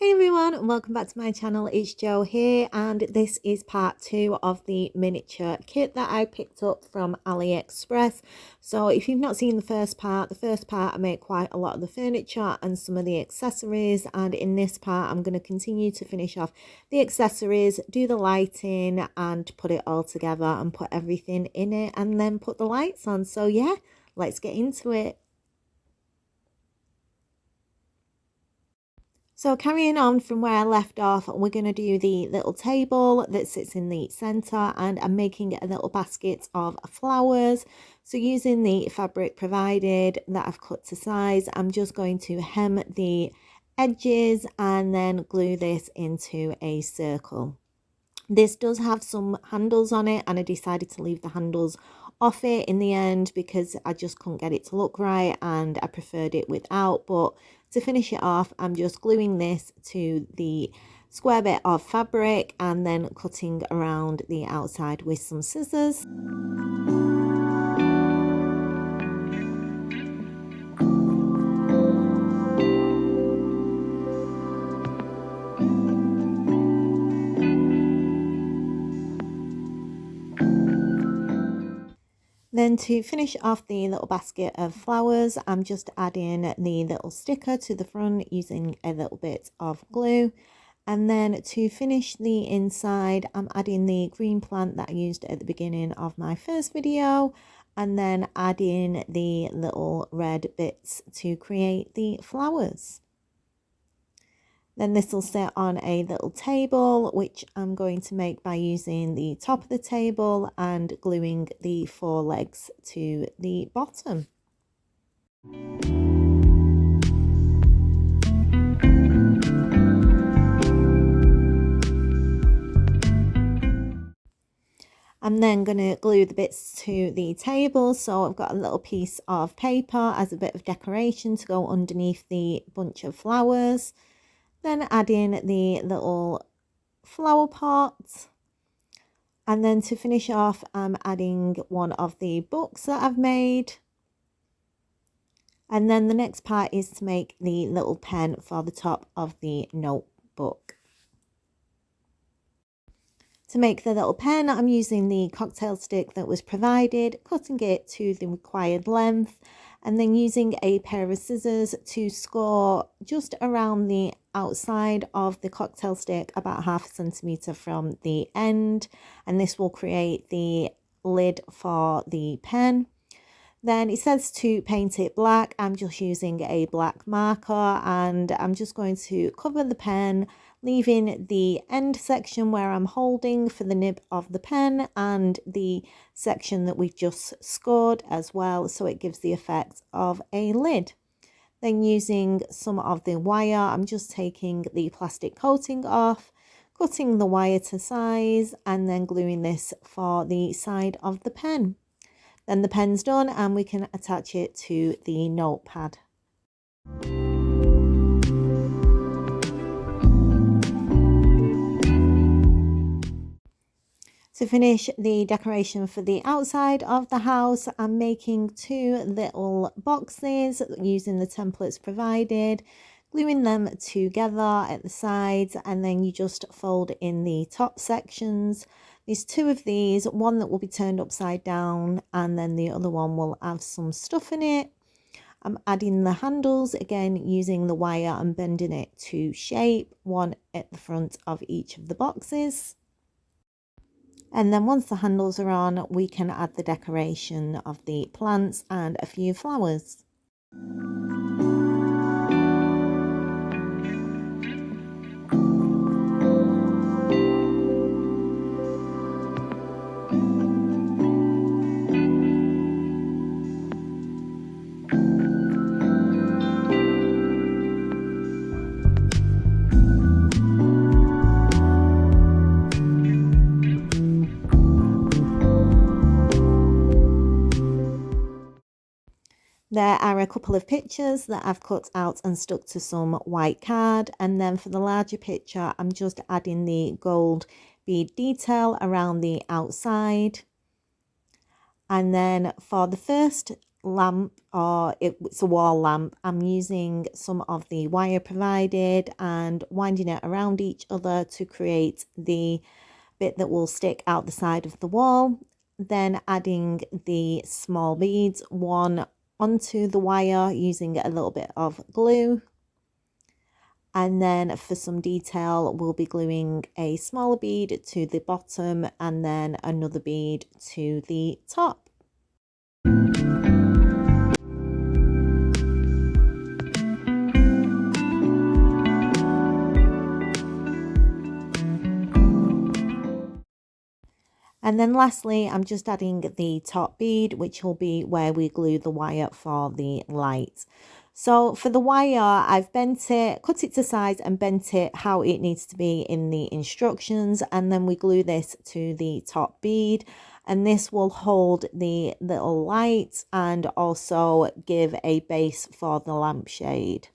Hey everyone, and welcome back to my channel. It's Jo here, and this is part 2 of the miniature kit that I picked up from Aliexpress. So if you've not seen the first part I made quite a lot of the furniture and some of the accessories, and in this part I'm going to continue to finish off the accessories, do the lighting and put it all together and put everything in it and then put the lights on. So yeah, let's get into it. So carrying on from where I left off, we're going to do the little table that sits in the centre, and I'm making a little basket of flowers. So using the fabric provided that I've cut to size, I'm just going to hem the edges and then glue this into a circle. This does have some handles on it, and I decided to leave the handles off it in the end because I just couldn't get it to look right and I preferred it without. But to finish it off, I'm just gluing this to the square bit of fabric and then cutting around the outside with some scissors. Then to finish off the little basket of flowers, I'm just adding the little sticker to the front using a little bit of glue. And then to finish the inside, I'm adding the green plant that I used at the beginning of my first video, and then adding the little red bits to create the flowers. Then this will sit on a little table, which I'm going to make by using the top of the table and gluing the 4 legs to the bottom. I'm then going to glue the bits to the table, so I've got a little piece of paper as a bit of decoration to go underneath the bunch of flowers. Then add in the little flower pot, and then to finish off I'm adding one of the books that I've made, and then the next part is to make the little pen for the top of the notebook. To make the little pen, I'm using the cocktail stick that was provided, cutting it to the required length, and then using a pair of scissors to score just around the outside of the cocktail stick, about 1/2 centimetre from the end, and this will create the lid for the pen. Then it says to paint it black. I'm just using a black marker, and I'm just going to cover the pen, leaving the end section where I'm holding for the nib of the pen and the section that we've just scored as well, so it gives the effect of a lid. Then using some of the wire, I'm just taking the plastic coating off, cutting the wire to size, and then gluing this for the side of the pen. Then the pen's done and we can attach it to the notepad. To finish the decoration for the outside of the house, I'm making 2 little boxes using the templates provided, gluing them together at the sides, and then you just fold in the top sections. There's 2 of these, one that will be turned upside down and then the other one will have some stuff in it. I'm adding the handles again using the wire and bending it to shape, one at the front of each of the boxes. And then once the handles are on, we can add the decoration of the plants and a few flowers. There are a couple of pictures that I've cut out and stuck to some white card, and then for the larger picture I'm just adding the gold bead detail around the outside. And then for the first lamp, or it's a wall lamp, I'm using some of the wire provided and winding it around each other to create the bit that will stick out the side of the wall. Then adding the small beads, one onto the wire using a little bit of glue. And then for some detail, we'll be gluing a smaller bead to the bottom and then another bead to the top. And then lastly, I'm just adding the top bead, which will be where we glue the wire for the light. So for the wire, I've bent it, cut it to size and bent it how it needs to be in the instructions. And then we glue this to the top bead. And this will hold the little light and also give a base for the lampshade.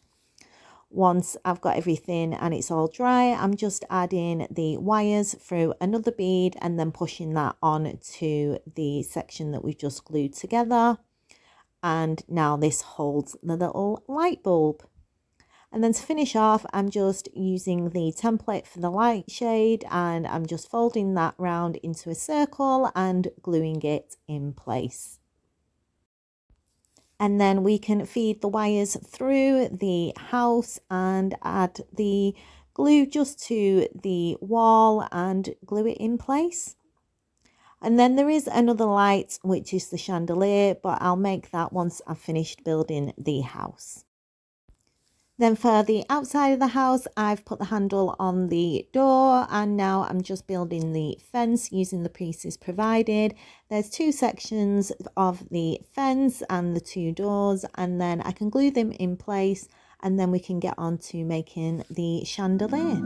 Once I've got everything and it's all dry, I'm just adding the wires through another bead and then pushing that on to the section that we've just glued together. And now this holds the little light bulb. And then to finish off, I'm just using the template for the light shade and I'm just folding that round into a circle and gluing it in place. And then we can feed the wires through the house and add the glue just to the wall and glue it in place. And then there is another light, which is the chandelier, but I'll make that once I've finished building the house. Then for the outside of the house, I've put the handle on the door and now I'm just building the fence using the pieces provided. There's two sections of the fence and the two doors, and then I can glue them in place and then we can get on to making the chandelier.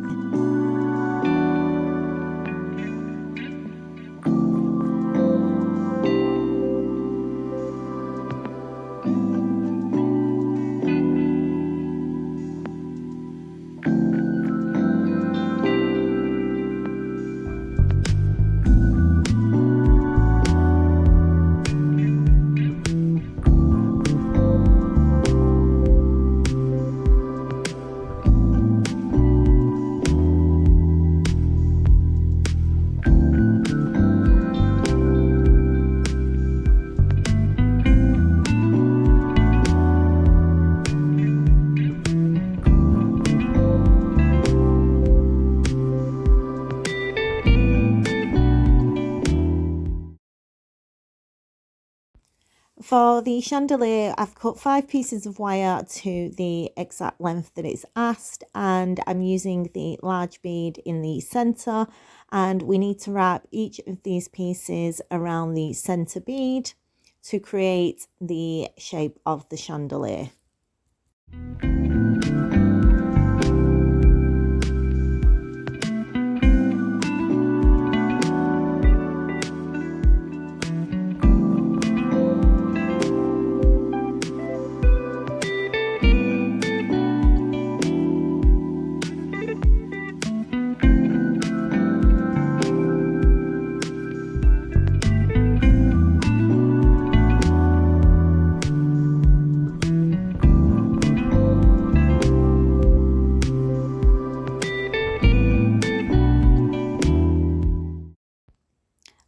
For the chandelier, I've cut 5 pieces of wire to the exact length that it's asked, and I'm using the large bead in the center, and we need to wrap each of these pieces around the center bead to create the shape of the chandelier.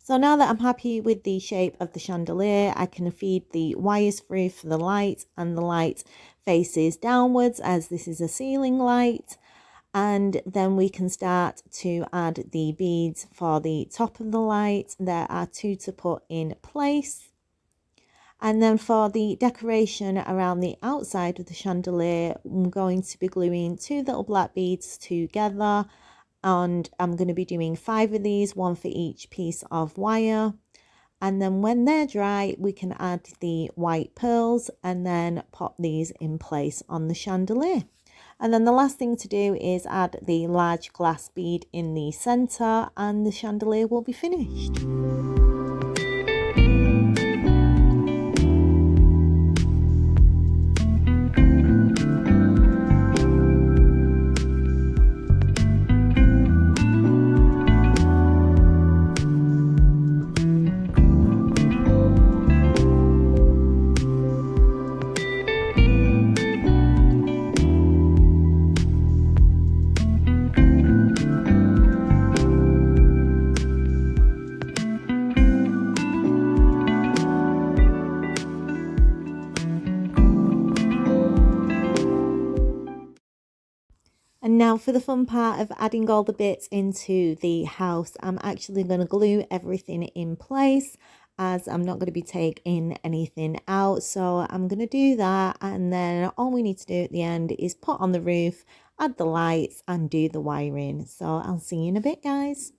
So now that I'm happy with the shape of the chandelier, I can feed the wires through for the light, and the light faces downwards as this is a ceiling light. And then we can start to add the beads for the top of the light. There are 2 to put in place. And then for the decoration around the outside of the chandelier, I'm going to be gluing 2 little black beads together. And I'm going to be doing 5 of these, 1 for each piece of wire. And then when they're dry, we can add the white pearls and then pop these in place on the chandelier. And then the last thing to do is add the large glass bead in the center and the chandelier will be finished. And now for the fun part of adding all the bits into the house, I'm actually going to glue everything in place as I'm not going to be taking anything out. So I'm going to do that, and then all we need to do at the end is put on the roof, add the lights and do the wiring. So I'll see you in a bit, guys.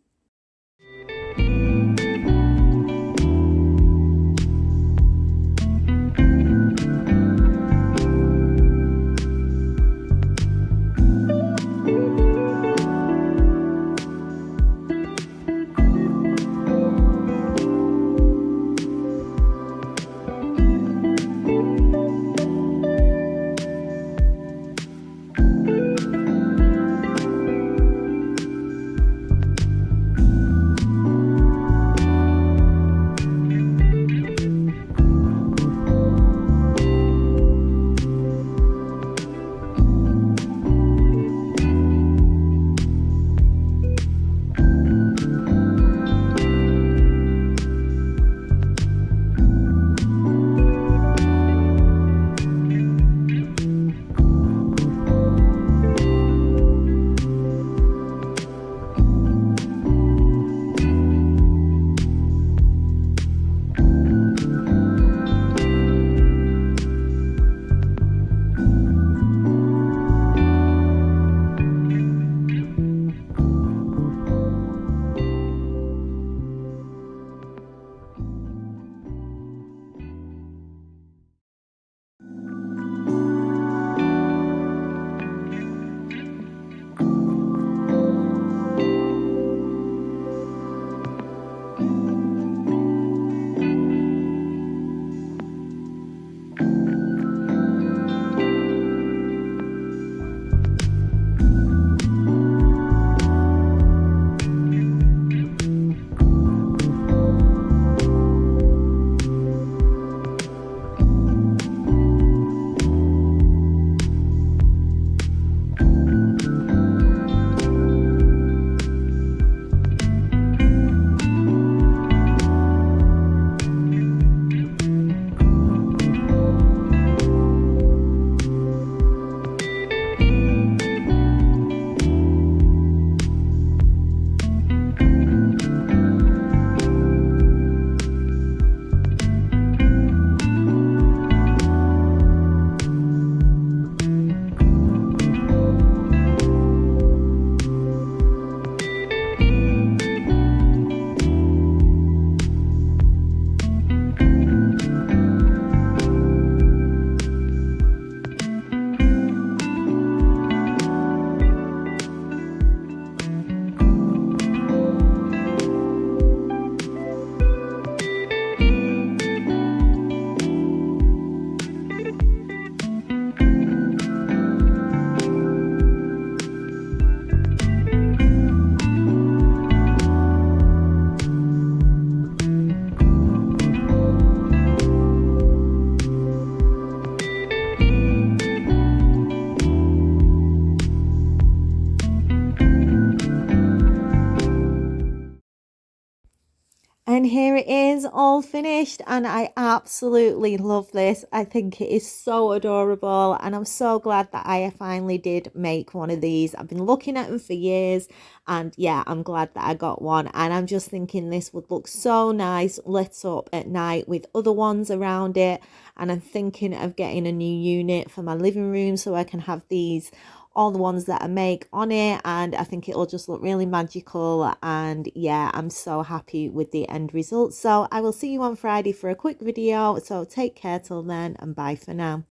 And here it is, all finished, and I absolutely love this. I think it is so adorable, and I'm so glad that I finally did make one of these. I've been looking at them for years, and yeah, I'm glad that I got one. And I'm just thinking this would look so nice lit up at night with other ones around it. And I'm thinking of getting a new unit for my living room so I can have these, all the ones that I make on it, and I think it'll just look really magical. And yeah, I'm so happy with the end result. So I will see you on Friday for a quick video. So take care till then, and bye for now.